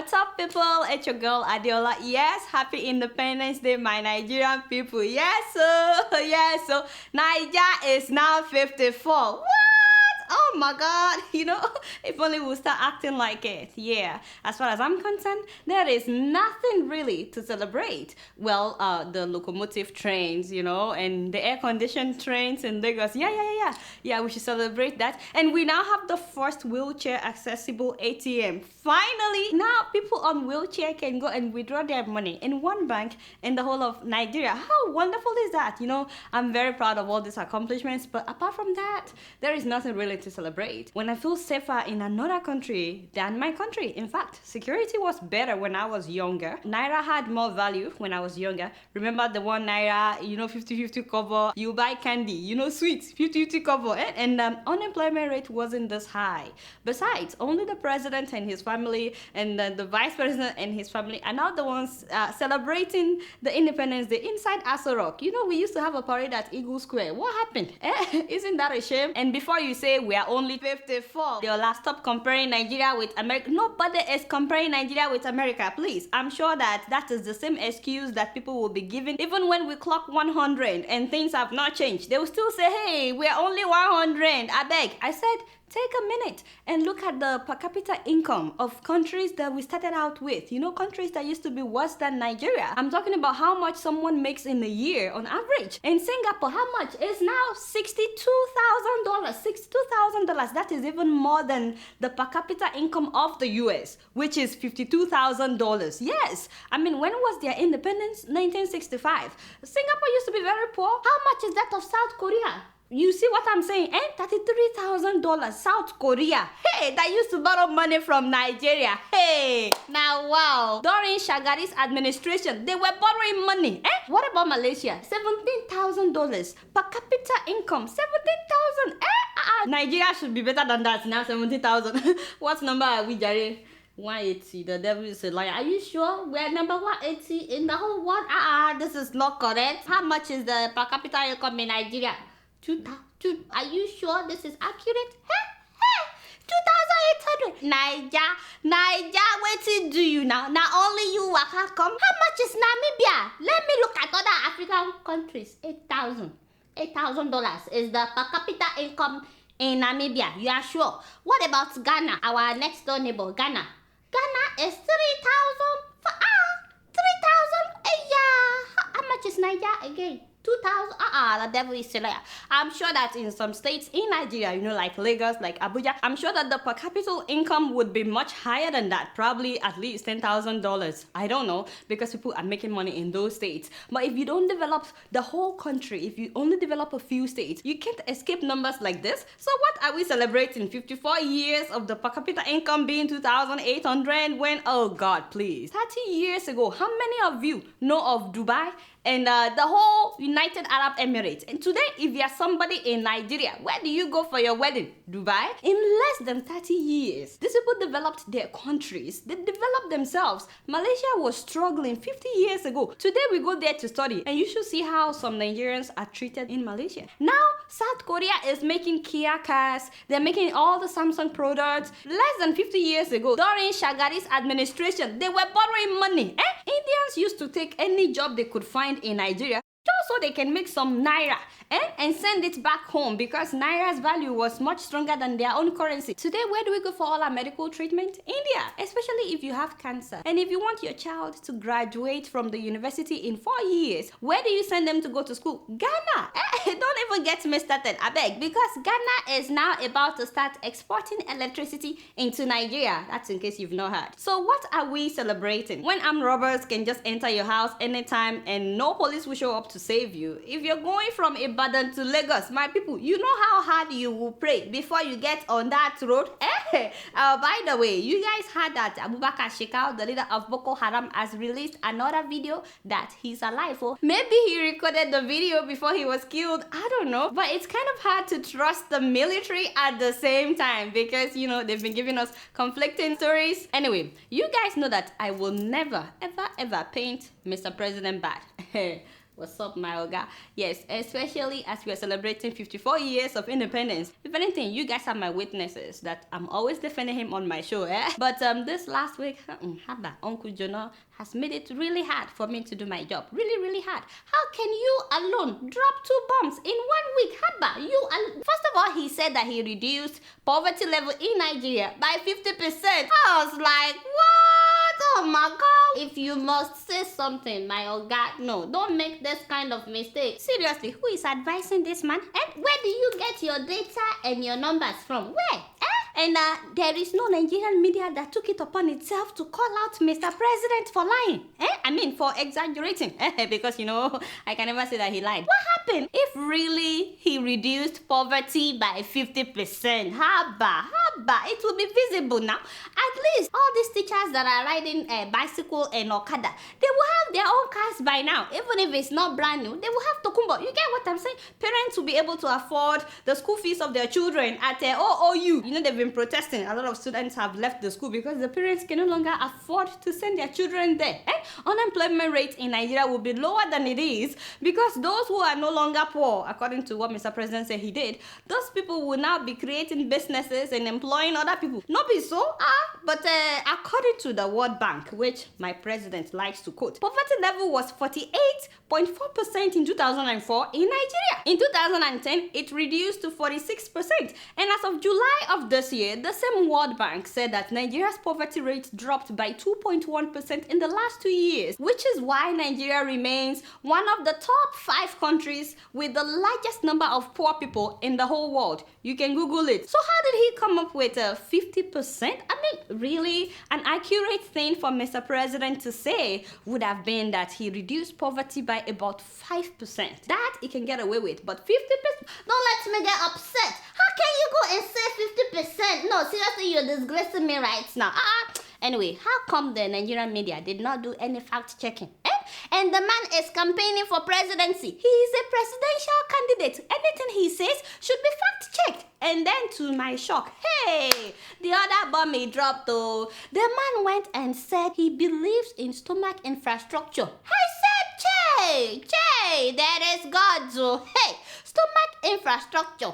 What's up, people? It's your girl Adeola. Yes, happy Independence Day, my Nigerian people. Yes, so Niger is now 54. What? Oh my God, if only we'll start acting like it. Yeah, as far as I'm concerned, there is nothing really to celebrate. Well, the locomotive trains, and the air-conditioned trains in Lagos. Yeah, we should celebrate that. And we now have the first wheelchair-accessible ATM. Finally, now people on wheelchair can go and withdraw their money in one bank in the whole of Nigeria. How wonderful is that? I'm very proud of all these accomplishments, but apart from that, there is nothing really to celebrate. When I feel safer in another country than my country. In fact, security was better when I was younger. Naira had more value when I was younger. Remember the one Naira, 50-50 cover, you buy candy, sweets, 50-50 cover, and unemployment rate wasn't this high. Besides, only the president and his family and the vice president and his family are now the ones celebrating the Independence Day inside Aso Rock. We used to have a parade at Eagle Square. What happened? Isn't that a shame? And before you say we are only 54, stop comparing Nigeria with America. Nobody is comparing Nigeria with America, please. I'm sure that is the same excuse that people will be giving even when we clock 100 and things have not changed. They will still say, hey, we are only 100. I beg. I said, take a minute and look at the per capita income of countries that we started out with. Countries that used to be worse than Nigeria. I'm talking about how much someone makes in a year on average. In Singapore, how much? It's now $62,000. $62,000. That is even more than the per capita income of the US, which is $52,000. Yes. When was their independence? 1965. Singapore used to be very poor. How much is that of South Korea? You see what I'm saying? $33,000. South Korea. Hey, that used to borrow money from Nigeria. Hey, now wow. During Shagari's administration, they were borrowing money. What about Malaysia? $17,000 per capita income. 17,000. Nigeria should be better than that. Now 70,000. What number are we, Jerry? 180. The devil is a liar. Are you sure we're number 180 in the whole world? This is not correct. How much is the per capita income in Nigeria? 2,000. Are you sure this is accurate? 2,800. Naija, what do you now? Now only you waka come. How much is Namibia? Let me look at other African countries. $8,000. $8,000 is the per capita income in Namibia. You are sure? What about Ghana? Our next door neighbor, Ghana. Ghana is 3,000. 3,000. Yeah. How much is Naija again? 2,000. The devil is a liar. I'm sure that in some states in Nigeria, like Lagos, like Abuja, I'm sure that the per capita income would be much higher than that. Probably at least $10,000. I don't know, because people are making money in those states. But if you don't develop the whole country, if you only develop a few states, you can't escape numbers like this. So what are we celebrating? 54 years of the per capita income being 2,800 when, oh God, please. 30 years ago, how many of you know of Dubai and the whole United Arab Emirates? And today, if you're somebody in Nigeria, where do you go for your wedding? Dubai? In less than 30 years, these people developed their countries. They developed themselves. Malaysia was struggling 50 years ago. Today, we go there to study, and you should see how some Nigerians are treated in Malaysia. Now, South Korea is making Kia cars. They're making all the Samsung products. Less than 50 years ago, during Shagari's administration, they were borrowing money. Indians used to take any job they could find in Nigeria just so they can make some naira and send it back home, because naira's value was much stronger than their own currency. Today, where do we go for all our medical treatment? India, especially if you have cancer. And if you want your child to graduate from the university in 4 years, where do you send them to go to school? Ghana. Don't even get me started, I beg, because Ghana is now about to start exporting electricity into Nigeria. That's in case you've not heard. So what are we celebrating? When armed robbers can just enter your house anytime and no police will show up to save you. If you're going from Ibadan to Lagos, my people, you know how hard you will pray before you get on that road? By the way, you guys heard that Abubakar Shekau, the leader of Boko Haram, has released another video that he's alive. Maybe he recorded the video before he was killed. I don't know. But it's kind of hard to trust the military at the same time because, they've been giving us conflicting stories. Anyway, you guys know that I will never, ever, ever paint Mr. President bad. What's up, my oga? Yes, especially as we are celebrating 54 years of independence. If anything, you guys are my witnesses that I'm always defending him on my show, eh? But this last week, Uncle Jonah has made it really hard for me to do my job. Really, really hard. How can you alone drop 2 bombs in 1 week? First of all, he said that he reduced poverty level in Nigeria by 50%. I was like, what? Oh my God. If you must say something, my oga, no, don't make this kind of mistake. Seriously, who is advising this man? And where do you get your data and your numbers from? Where? And there is no Nigerian media that took it upon itself to call out Mr. President for lying. I mean, for exaggerating. Because, you know, I can never say that he lied. What happened? If really he reduced poverty by 50%, haba, it will be visible now. At least all these teachers that are riding a bicycle and Okada, they will have their own cars by now. Even if it's not brand new, they will have Tokumbo. You get what I'm saying? Parents will be able to afford the school fees of their children at OOU. You know, they've been protesting. A lot of students have left the school because the parents can no longer afford to send their children there. Unemployment rate in Nigeria will be lower than it is because those who are no longer poor, according to what Mr. President said he did, those people will now be creating businesses and employing other people. Not be so, but according to the World Bank, which my president likes to quote, poverty level was 48.4% in 2004 in Nigeria. In 2010, it reduced to 46%. And as of July of this year, the same World Bank said that Nigeria's poverty rate dropped by 2.1% in the last 2 years, which is why Nigeria remains one of the top 5 countries with the largest number of poor people in the whole world. You can Google it. So how did he come up with 50%? I mean, really, an accurate thing for Mr. President to say would have been that he reduced poverty by about 5%. That he can get away with, but 50%? Don't let me get upset. How can you go and say 50%? No, seriously, you're disgracing me right now. Anyway, how come the Nigerian media did not do any fact checking? And the man is campaigning for presidency. He is a presidential candidate. Anything he says should be fact checked. And then to my shock, hey, the other bomb he dropped though. The man went and said he believes in stomach infrastructure. I said, Che, there is God, so hey, stomach infrastructure.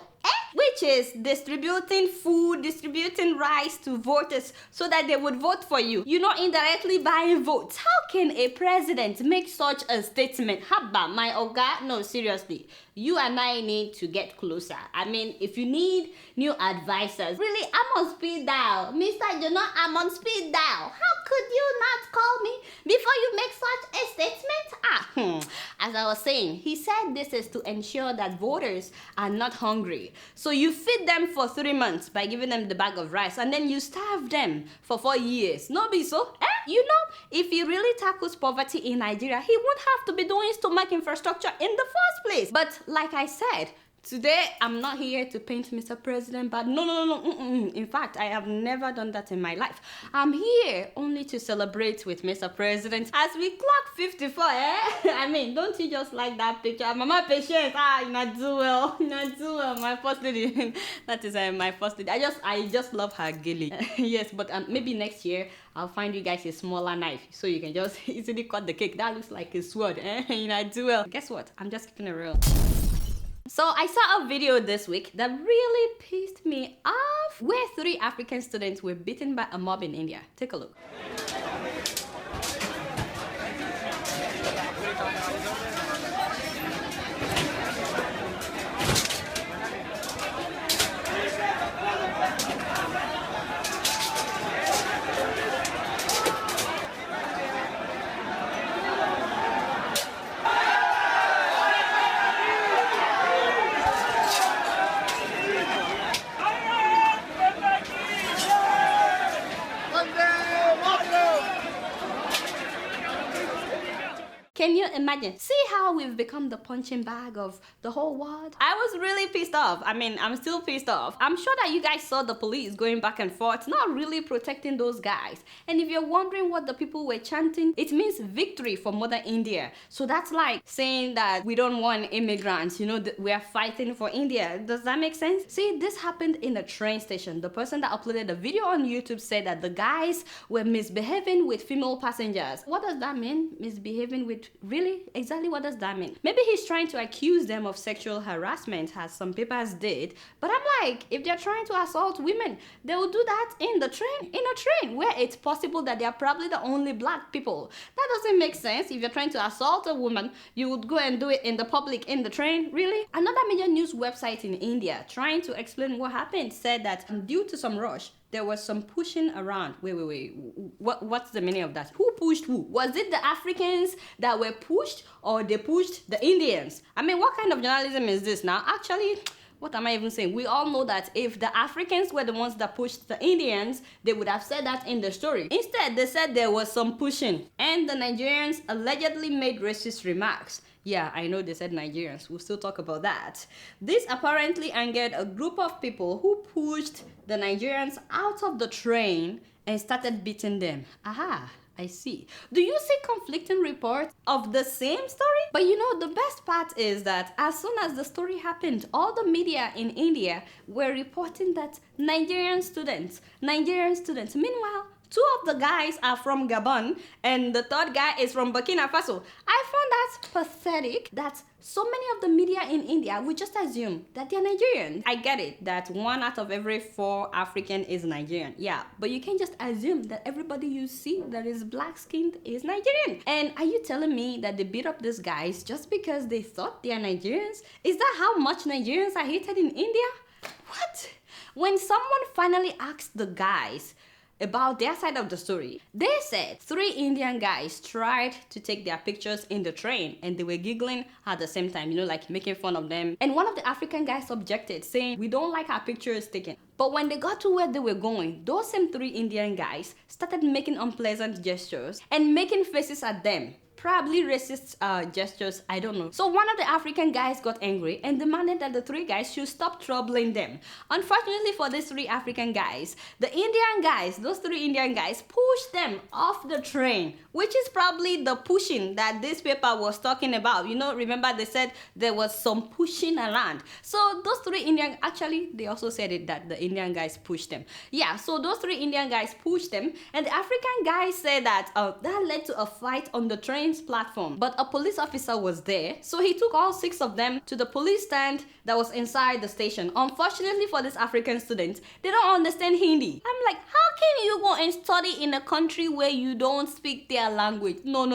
Which is distributing food, distributing rice to voters so that they would vote for you. You know, indirectly buying votes. How can a president make such a statement? Haba, my oga? No, seriously. You and I need to get closer. I mean, if you need new advisors, really, I'm on speed dial. Mr. Jonah, I'm on speed dial. How could you not call me before you make such a statement? As I was saying, he said this is to ensure that voters are not hungry. So you feed them for 3 months by giving them the bag of rice, and then you starve them for 4 years. No be so? You know, if he really tackles poverty in Nigeria, he won't have to be doing stomach infrastructure in the first place. But like I said, today, I'm not here to paint Mr. President, but no. In fact, I have never done that in my life. I'm here only to celebrate with Mr. President as we clock 54, I mean, don't you just like that picture? Mama Patience, you not do well, my first lady. That is my first lady. I just love her gilly. Yes, but maybe next year, I'll find you guys a smaller knife so you can just easily cut the cake. That looks like a sword, You not do well. Guess what? I'm just keeping it real. So I saw a video this week that really pissed me off, where 3 African students were beaten by a mob in India. Take a look. Can you imagine? See how we've become the punching bag of the whole world? I was really pissed off. I mean, I'm still pissed off. I'm sure that you guys saw the police going back and forth, not really protecting those guys. And if you're wondering what the people were chanting, it means victory for Mother India. So that's like saying that we don't want immigrants, you know, we are fighting for India. Does that make sense? See, this happened in a train station. The person that uploaded the video on YouTube said that the guys were misbehaving with female passengers. What does that mean? Misbehaving with raped. Really? Exactly what does that mean? Maybe he's trying to accuse them of sexual harassment, as some papers did. But I'm like, if they're trying to assault women, they will do that in a train where it's possible that they're probably the only black people. That doesn't make sense. If you're trying to assault a woman, you would go and do it in the public, in the train. Really? Another major news website in India trying to explain what happened said that due to some rush, there was some pushing around. Wait. What's the meaning of that? Who pushed who? Was it the Africans that were pushed, or they pushed the Indians? I mean, what kind of journalism is this now? Actually, what am I even saying? We all know that if the Africans were the ones that pushed the Indians, they would have said that in the story. Instead, they said there was some pushing, and the Nigerians allegedly made racist remarks. Yeah, I know they said Nigerians. We'll still talk about that. This apparently angered a group of people who pushed the Nigerians out of the train and started beating them. Aha, I see. Do you see conflicting reports of the same story? But you know, the best part is that as soon as the story happened, all the media in India were reporting that Nigerian students. Meanwhile, two of the guys are from Gabon and the third guy is from Burkina Faso. I found that pathetic that so many of the media in India would just assume that they're Nigerian. I get it that 1 out of every 4 African is Nigerian. Yeah, but you can't just assume that everybody you see that is black-skinned is Nigerian. And are you telling me that they beat up these guys just because they thought they are Nigerians? Is that how much Nigerians are hated in India? What? When someone finally asked the guys about their side of the story, they said 3 Indian guys tried to take their pictures in the train and they were giggling at the same time, you know, like making fun of them. And one of the African guys objected, saying, "We don't like our pictures taken." But when they got to where they were going, those same 3 Indian guys started making unpleasant gestures and making faces at them. Probably racist gestures, I don't know. So one of the African guys got angry and demanded that the 3 guys should stop troubling them. Unfortunately for these 3 African guys, the Indian guys, those 3 Indian guys, pushed them off the train, which is probably the pushing that this paper was talking about. You know, remember they said there was some pushing around. So those 3 Indian, actually, they also said it that the Indian guys pushed them. Yeah, so those 3 Indian guys pushed them, and the African guys said that that led to a fight on the train platform. But a police officer was there, so he took all 6 of them to the police stand that was inside the station. Unfortunately for these African students, they don't understand Hindi. I'm like, how can you go and study in a country where you don't speak their language? No.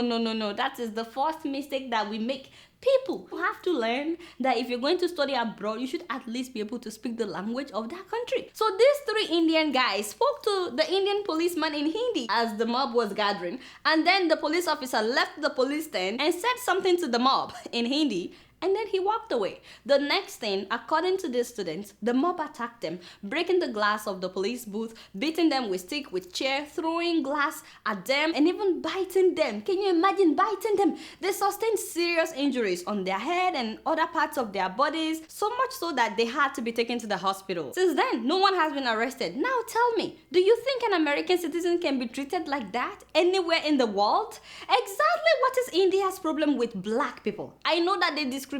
That is the first mistake that we make. People have to learn that if you're going to study abroad, you should at least be able to speak the language of that country. So these 3 Indian guys spoke to the Indian policeman in Hindi as the mob was gathering, and then the police officer left the police stand and said something to the mob in Hindi, and then he walked away. The next thing, according to these students, the mob attacked them, breaking the glass of the police booth, beating them with stick, with chair, throwing glass at them, and even biting them. Can you imagine biting them? They sustained serious injuries on their head and other parts of their bodies, so much so that they had to be taken to the hospital. Since then, no one has been arrested. Now tell me, do you think an American citizen can be treated like that anywhere in the world? Exactly what is India's problem with black people? I know that they discriminate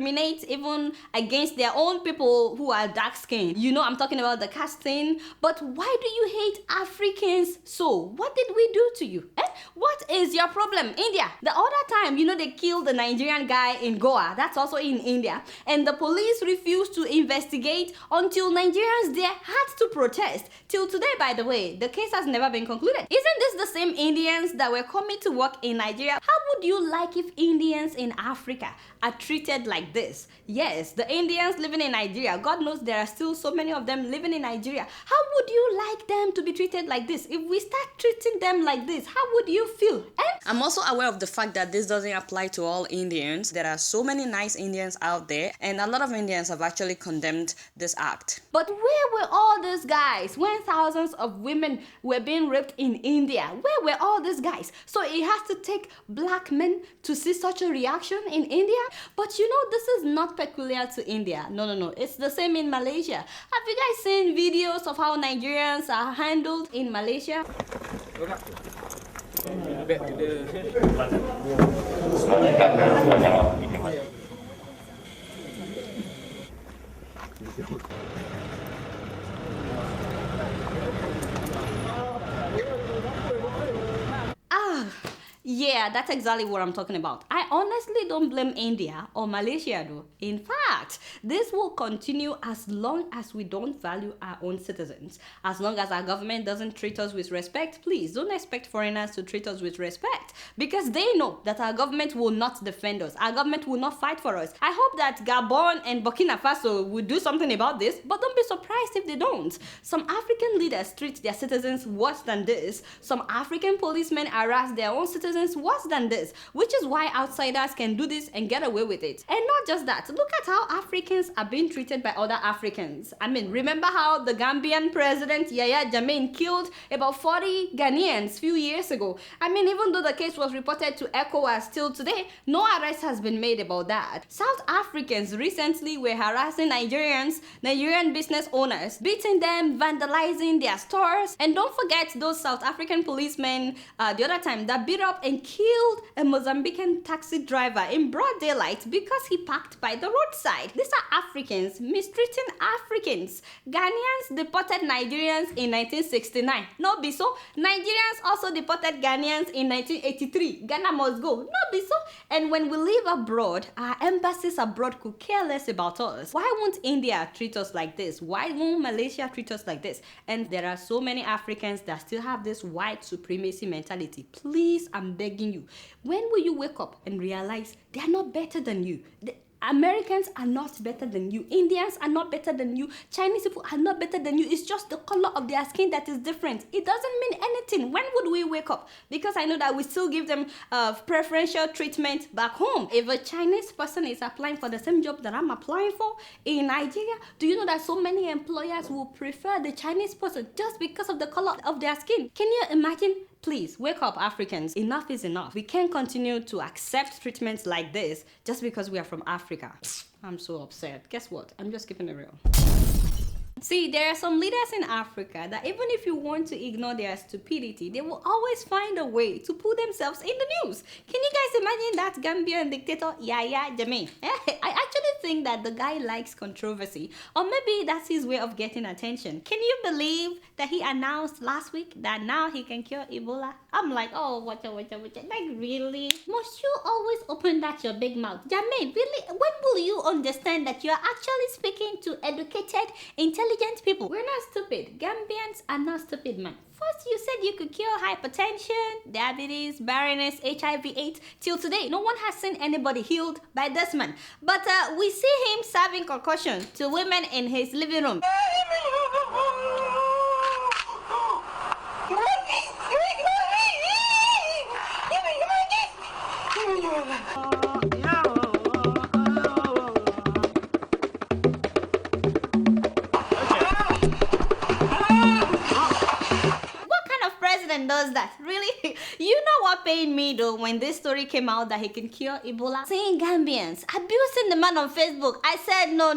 even against their own people who are dark-skinned. You know, I'm talking about the caste thing. But why do you hate Africans so? What did we do to you? What is your problem? India. The other time, you know, they killed the Nigerian guy in Goa. That's also in India. And the police refused to investigate until Nigerians there had to protest. Till today, by the way, the case has never been concluded. Isn't this the same Indians that were coming to work in Nigeria? How would you like if Indians in Africa are treated like this? Yes, the Indians living in Nigeria, God knows there are still so many of them living in Nigeria. How would you like them to be treated like this? If we start treating them like this, how would you feel? I'm also aware of the fact that this doesn't apply to all Indians. There are so many nice Indians out there, and a lot of Indians have actually condemned this act. But where were all these guys when thousands of women were being raped in India? Where were all these guys? So it has to take black men to see such a reaction in India? But you know, this is not peculiar to India. No. It's the same in Malaysia. Have you guys seen videos of how Nigerians are handled in Malaysia? Back to the Yeah, that's exactly what I'm talking about. I honestly don't blame India or Malaysia though. In fact, this will continue as long as we don't value our own citizens. As long as our government doesn't treat us with respect, please don't expect foreigners to treat us with respect because they know that our government will not defend us. Our government will not fight for us. I hope that Gabon and Burkina Faso will do something about this, but don't be surprised if they don't. Some African leaders treat their citizens worse than this. Some African policemen harass their own citizens worse than this, which is why outsiders can do this and get away with it. And not just that, look at how Africans are being treated by other Africans. I mean, remember how the Gambian president Yahya Jammeh killed about 40 Ghanaians few years ago? I mean, even though the case was reported to ECOWAS till today, no arrest has been made about that. South Africans recently were harassing Nigerian business owners, beating them, vandalizing their stores, and don't forget those South African policemen the other time that beat up and killed a Mozambican taxi driver in broad daylight because he parked by the roadside. These are Africans mistreating Africans. Ghanaians deported Nigerians in 1969. No be so. Nigerians also deported Ghanaians in 1983. Ghana must go. No be so. And when we live abroad, our embassies abroad could care less about us. Why won't India treat us like this? Why won't Malaysia treat us like this? And there are so many Africans that still have this white supremacy mentality. Please, I'm begging you. When will you wake up and realize they are not better than you? Americans are not better than you. Indians are not better than you. Chinese people are not better than you. It's just the color of their skin that is different. It doesn't mean anything. When would we wake up? Because I know that we still give them preferential treatment back home. If a Chinese person is applying for the same job that I'm applying for in Nigeria, do you know that so many employers will prefer the Chinese person just because of the color of their skin? Can you imagine? Please, wake up, Africans. Enough is enough. We can't continue to accept treatments like this just because we are from Africa. I'm so upset. Guess what? I'm just keeping it real. See, there are some leaders in Africa that even if you want to ignore their stupidity, they will always find a way to put themselves in the news. Can you guys imagine that Gambian dictator Yahya Jammeh? I actually think that the guy likes controversy, or maybe that's his way of getting attention. Can you believe that he announced last week that now he can cure Ebola? I'm like, oh, watch out. Like, really? Must you always open that your big mouth? Jammeh, really? When will you understand that you're actually speaking to educated, intelligent people? We're not stupid. Gambians are not stupid, man. First, you said you could cure hypertension, diabetes, barrenness, HIV/AIDS. Till today, no one has seen anybody healed by this man. But we see him serving concussion to women in his living room. Does that really? You know what pained me though when this story came out that he can cure Ebola? Seeing Gambians abusing the man on Facebook. I said no.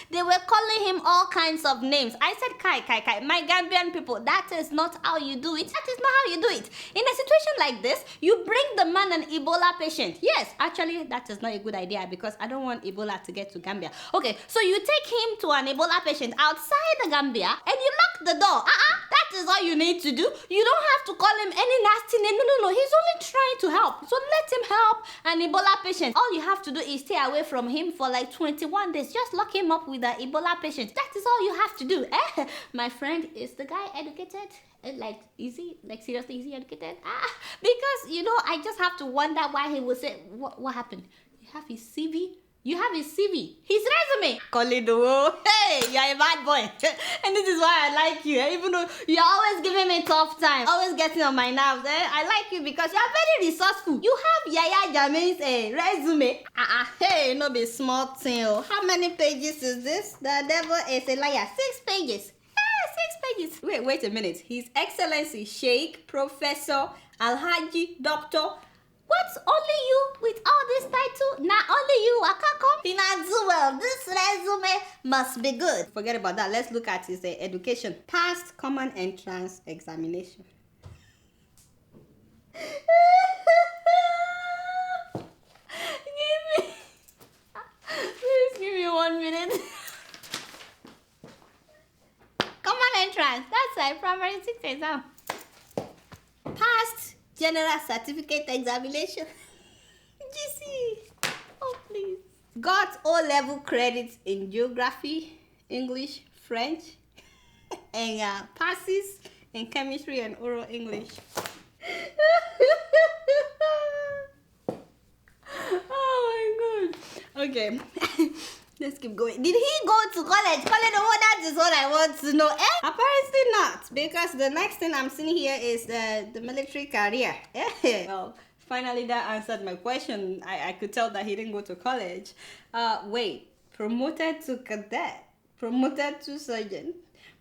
They were calling him all kinds of names. I said kai, my Gambian people, that is not how you do it. That is not how you do it. In a situation like this, you bring the man an Ebola patient. Yes, actually that is not a good idea because I don't want Ebola to get to Gambia. Okay, so you take him to an Ebola patient outside the Gambia and you lock the door. That is all you need to do. You don't have to call him any nasty name. No. He's only trying to help. So let him help an Ebola patient. All you have to do is stay away from him for like 21 days. Just lock him up with an Ebola patient. That is all you have to do. My friend, is the guy educated? Like, is he? Like, seriously, is he educated? Because, you know, I just have to wonder why he would say, what happened? You have his CV? You have his CV, his resume. Kolido, hey, you're a bad boy. And this is why I like you. Even though you're always giving me tough time, always getting on my nerves. I like you because you're very resourceful. You have Yahya Jammeh's resume. Hey, no be small thing. How many pages is this? The devil is a liar. 6 pages. 6 pages. Wait a minute. His Excellency Sheikh, Professor, Alhaji, Doctor. What's only you with all this title? Not only you, Akako. He not do well. This resume must be good. Forget about that. Let's look at his education. Passed common entrance examination. Please give me 1 minute. Common entrance. That's a primary 6 exam. Passed General Certificate Examination. GC. Oh, please. Got O-level credits in Geography, English, French, and passes in Chemistry and Oral English. Oh my god. Okay. Let's keep going. Did he go to college? That is what I want to know. Apparently not, because the next thing I'm seeing here is the military career. Well, finally that answered my question. I could tell that he didn't go to college. Wait, promoted to cadet, promoted to sergeant,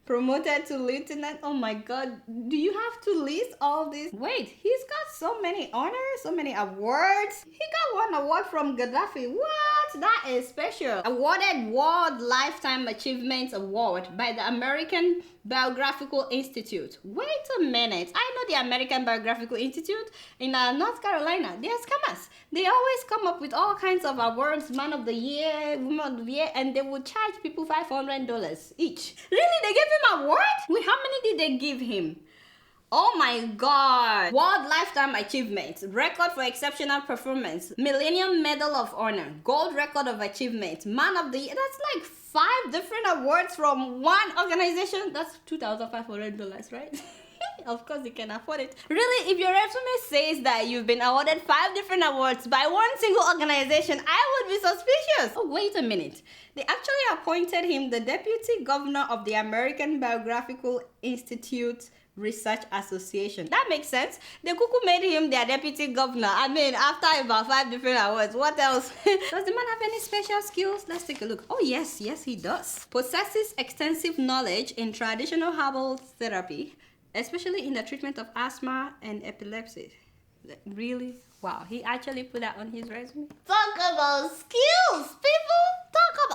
promoted to lieutenant. Oh my god, do you have to list all this? Wait, he's got so many honors, so many awards. He got one award from Gaddafi. What? That is special. Awarded World Lifetime Achievement Award by the American Biographical Institute. Wait a minute. I know the American Biographical Institute in North Carolina. They are scammers. They always come up with all kinds of awards, Man of the Year, Woman of the Year, and they will charge people $500 each. Really? They gave him an award? Wait, how many did they give him? Oh my god. World Lifetime Achievement, Record for Exceptional Performance, Millennium Medal of Honor, Gold Record of Achievement, Man of the Year. That's like 5 different awards from one organization. That's $2,500, right? Of course you can afford it. Really, if your resume says that you've been awarded 5 different awards by one single organization, I would be suspicious. Oh, wait a minute. They actually appointed him the Deputy Governor of the American Biographical Institute Research Association. That makes sense. The cuckoo made him their deputy governor. I mean, after about 5 different awards, what else? Does the man have any special skills? Let's take a look. Oh yes, he does. Possesses extensive knowledge in traditional herbal therapy, especially in the treatment of asthma and epilepsy. Really? Wow, he actually put that on his resume. Talk about skills, people.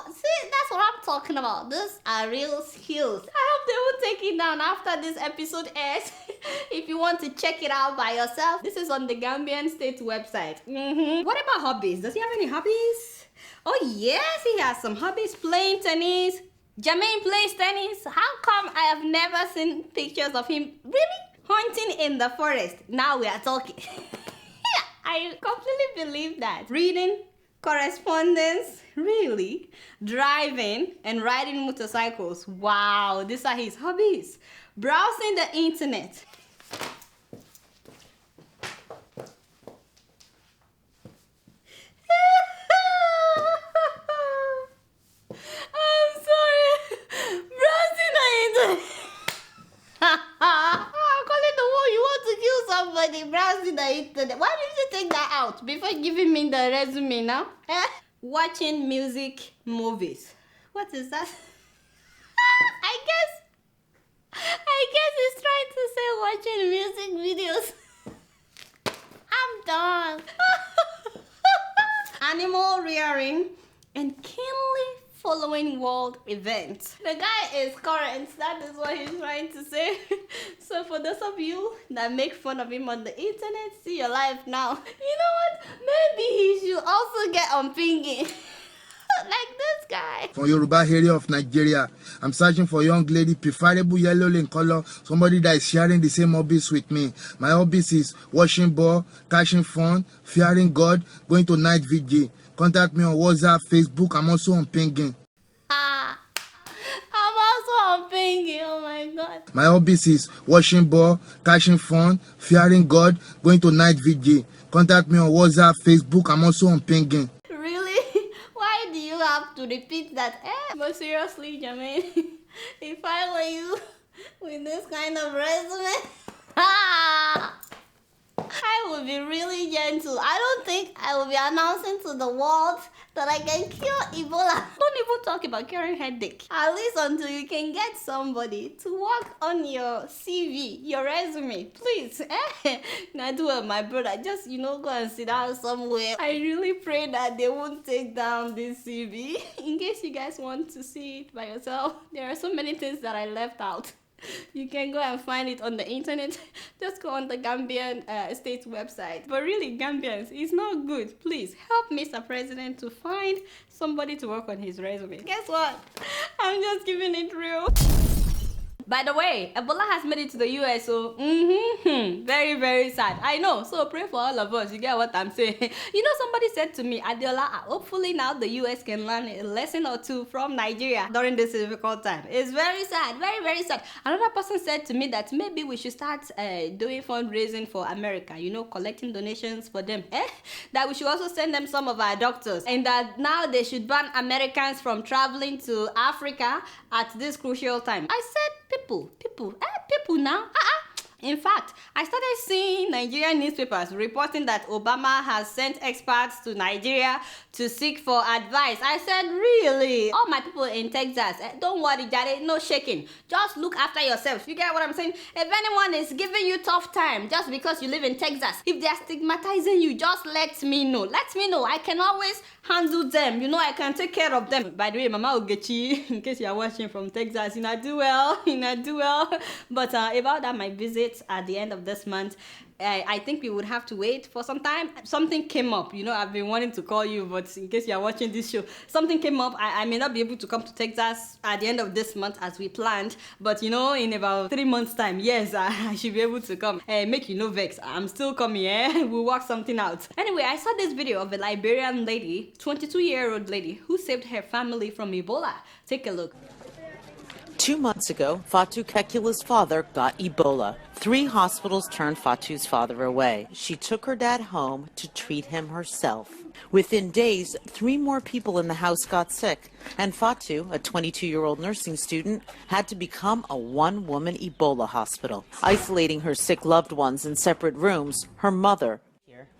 See, that's what I'm talking about. These are real skills. I hope they will take it down after this episode airs. If you want to check it out by yourself, this is on the Gambian state website. What about hobbies? Does he have any hobbies? Oh yes, he has some hobbies. Playing tennis. Jammeh plays tennis. How come I have never seen pictures of him? Really? Hunting in the forest. Now we are talking. I completely believe that. Reading, correspondence, really? Driving and riding motorcycles. Wow, these are his hobbies. Browsing the internet. I'm sorry. Browsing the internet. You want to kill somebody, browsing the internet. Why did you take that out before giving me the resume now? Watching music movies. What is that? I guess he's trying to say watching music videos. I'm done. Animal rearing and keenly following world events. The guy is current. That is what he's trying to say. So for those of you that make fun of him on the internet, see your life now. You know what? Maybe he should also get on pinging. Like this guy. From Yoruba area of Nigeria, I'm searching for a young lady, preferable yellow in color, somebody that is sharing the same hobbies with me. My hobbies is watching ball, catching fun, fearing God, going to night vigil. Contact me on WhatsApp, Facebook. I'm also on pinging. I'm also on pinging. Oh my God. My hobbies is watching ball, catching fun, fearing God, going to night vigil. Contact me on WhatsApp, Facebook. I'm also on pinging. Really? Why do you have to repeat that? But seriously, Jammeh, if I were you with this kind of resume, I would be really gentle. I don't think I will be announcing to the world that I can cure Ebola. Don't even talk about curing headache. At least until you can get somebody to work on your CV, your resume. Please. Now do it, my brother. Just, go and sit down somewhere. I really pray that they won't take down this CV. In case you guys want to see it by yourself, there are so many things that I left out. You can go and find it on the internet. Just go on the Gambian state website. But really, Gambians, it's not good. Please help Mr. President to find somebody to work on his resume. Guess what? I'm just giving it real. By the way, Ebola has made it to the US, so very, very sad. I know, so pray for all of us. You get what I'm saying? You know, somebody said to me, Adeola, hopefully now the US can learn a lesson or two from Nigeria during this difficult time. It's very sad, very, very sad. Another person said to me that maybe we should start doing fundraising for America, you know, collecting donations for them. That we should also send them some of our doctors, and that now they should ban Americans from traveling to Africa at this crucial time. I said, people now. In fact, I started seeing Nigerian newspapers reporting that Obama has sent experts to Nigeria to seek for advice. I said, really? All my people in Texas, don't worry, Jade, no shaking. Just look after yourself. You get what I'm saying? If anyone is giving you tough time just because you live in Texas, if they are stigmatizing you, just let me know. Let me know. I can always handle them. You know, I can take care of them. By the way, Mama Ogechi, in case you are watching from Texas, you know, do well. But about that, my visit at the end of this month, I think we would have to wait for some time. Something came up, you know, I've been wanting to call you, but in case you're watching this show, something came up. I may not be able to come to Texas at the end of this month as we planned, but you know, in about 3 months time, yes, I should be able to come. Make you no vex, I'm still coming. We'll work something out. Anyway, I saw this video of a Liberian lady, 22-year-old lady, who saved her family from Ebola. Take a look. 2 months ago, Fatu Kekula's father got Ebola. 3 hospitals turned Fatu's father away. She took her dad home to treat him herself. Within days, 3 more people in the house got sick, and Fatu, a 22-year-old nursing student, had to become a one-woman Ebola hospital, isolating her sick loved ones in separate rooms, her mother,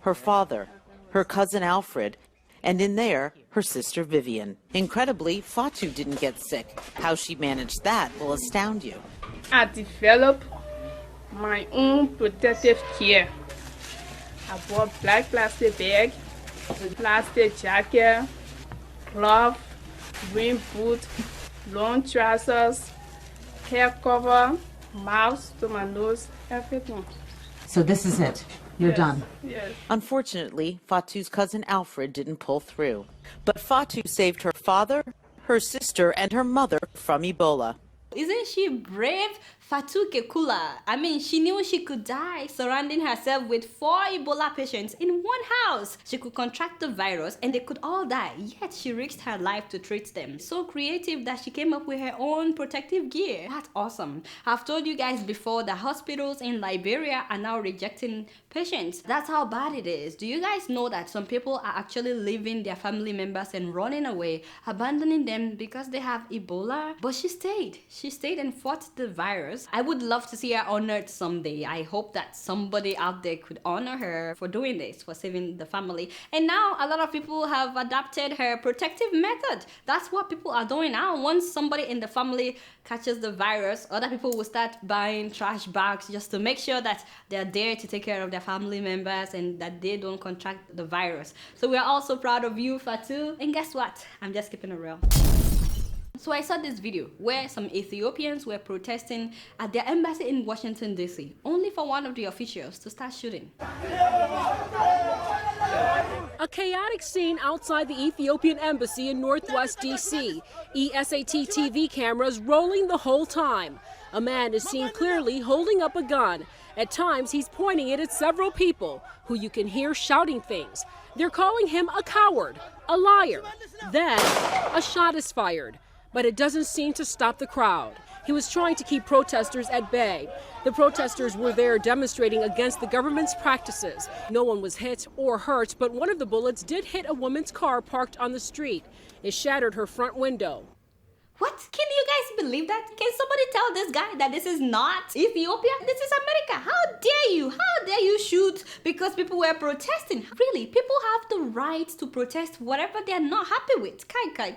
her father, her cousin Alfred, and in there, her sister Vivian. Incredibly, Fatu didn't get sick. How she managed that will astound you. I developed my own protective gear. I bought black plastic bag, plastic jacket, glove, rain boot, long trousers, hair cover, mask to my nose, everything. So this is it. You're done. Yes. Unfortunately, Fatu's cousin Alfred didn't pull through. But Fatu saved her father, her sister, and her mother from Ebola. Isn't she brave? Fatu Kekula. I mean, she knew she could die, surrounding herself with 4 Ebola patients in one house. She could contract the virus and they could all die, yet she risked her life to treat them. So creative that she came up with her own protective gear. That's awesome. I've told you guys before that hospitals in Liberia are now rejecting patients. That's how bad it is. Do you guys know that some people are actually leaving their family members and running away, abandoning them because they have Ebola? But she stayed. She stayed and fought the virus. I would love to see her honored someday. I hope that somebody out there could honor her for doing this, for saving the family. And now a lot of people have adopted her protective method. That's what people are doing now. Once somebody in the family catches the virus, other people will start buying trash bags just to make sure that they're there to take care of their family members and that they don't contract the virus. So we're also proud of you, Fatu. And guess what? I'm just keeping it real. So I saw this video where some Ethiopians were protesting at their embassy in Washington, D.C., only for one of the officials to start shooting. A chaotic scene outside the Ethiopian embassy in Northwest D.C. ESAT TV cameras rolling the whole time. A man is seen clearly holding up a gun. At times, he's pointing it at several people who you can hear shouting things. They're calling him a coward, a liar. Then, a shot is fired. But it doesn't seem to stop the crowd. He was trying to keep protesters at bay. The protesters were there demonstrating against the government's practices. No one was hit or hurt, but one of the bullets did hit a woman's car parked on the street. It shattered her front window. What? Can you guys believe that? Can somebody tell this guy that this is not Ethiopia? This is America. How dare you? How dare you shoot because people were protesting? Really, people have the right to protest whatever they're not happy with. Kai.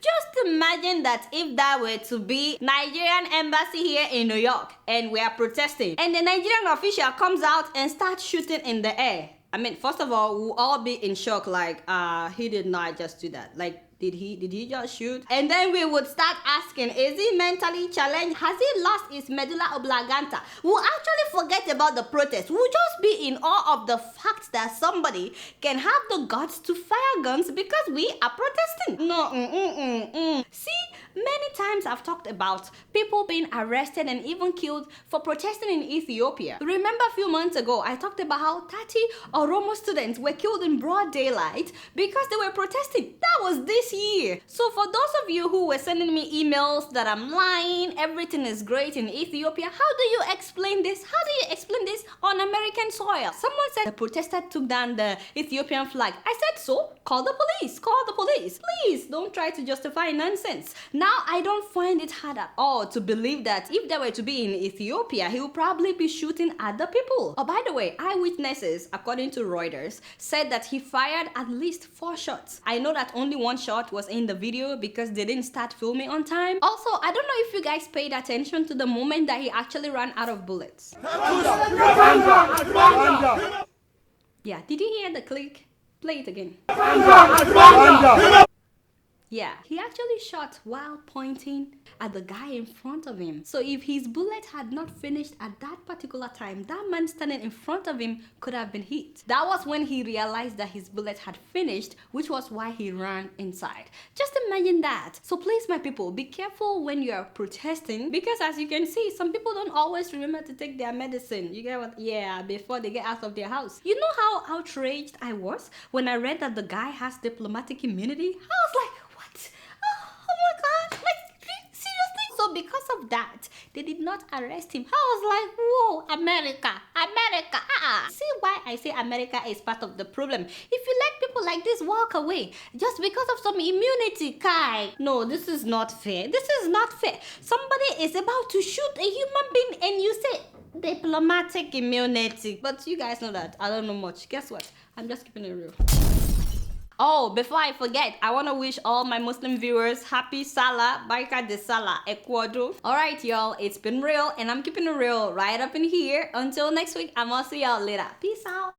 Just imagine that if that were to be Nigerian embassy here in New York and we are protesting and the Nigerian official comes out and starts shooting in the air. I mean, first of all, we'll all be in shock like, he did not just do that. Like, Did he just shoot? And then we would start asking, is he mentally challenged? Has he lost his medulla oblongata? We'll actually forget about the protest. We'll just be in awe of the fact that somebody can have the guts to fire guns because we are protesting. No, See, many times I've talked about people being arrested and even killed for protesting in Ethiopia. Remember a few months ago, I talked about how 30 Oromo students were killed in broad daylight because they were protesting. That was this year. So for those of you who were sending me emails that I'm lying, everything is great in Ethiopia, how do you explain this? How do you explain this on American soil? Someone said the protester took down the Ethiopian flag. I said so. Call the police. Call the police. Please don't try to justify nonsense. Now, I don't find it hard at all to believe that if they were to be in Ethiopia, he would probably be shooting at the people. Oh, by the way, eyewitnesses, according to Reuters, said that he fired at least 4 shots. I know that only 1 shot was in the video because they didn't start filming on time. Also, I don't know if you guys paid attention to the moment that he actually ran out of bullets. Yeah, did you hear the click? Play it again. Yeah, he actually shot while pointing at the guy in front of him. So if his bullet had not finished at that particular time, that man standing in front of him could have been hit. That was when he realized that his bullet had finished, which was why he ran inside. Just imagine that. So please, my people, be careful when you are protesting, because as you can see, some people don't always remember to take their medicine. You get what? Yeah, before they get out of their house. You know how outraged I was when I read that the guy has diplomatic immunity? I was like, oh my God, like, seriously? So because of that, they did not arrest him. I was like, whoa, America. See why I say America is part of the problem? If you let people like this walk away just because of some immunity, Kai. No, this is not fair. This is not fair. Somebody is about to shoot a human being and you say diplomatic immunity. But you guys know that I don't know much. Guess what? I'm just keeping it real. Oh, before I forget, I want to wish all my Muslim viewers happy Salah, Baraka de Salah, Ecuador. Alright, y'all, it's been real, and I'm keeping it real right up in here. Until next week, I'm gonna see y'all later. Peace out.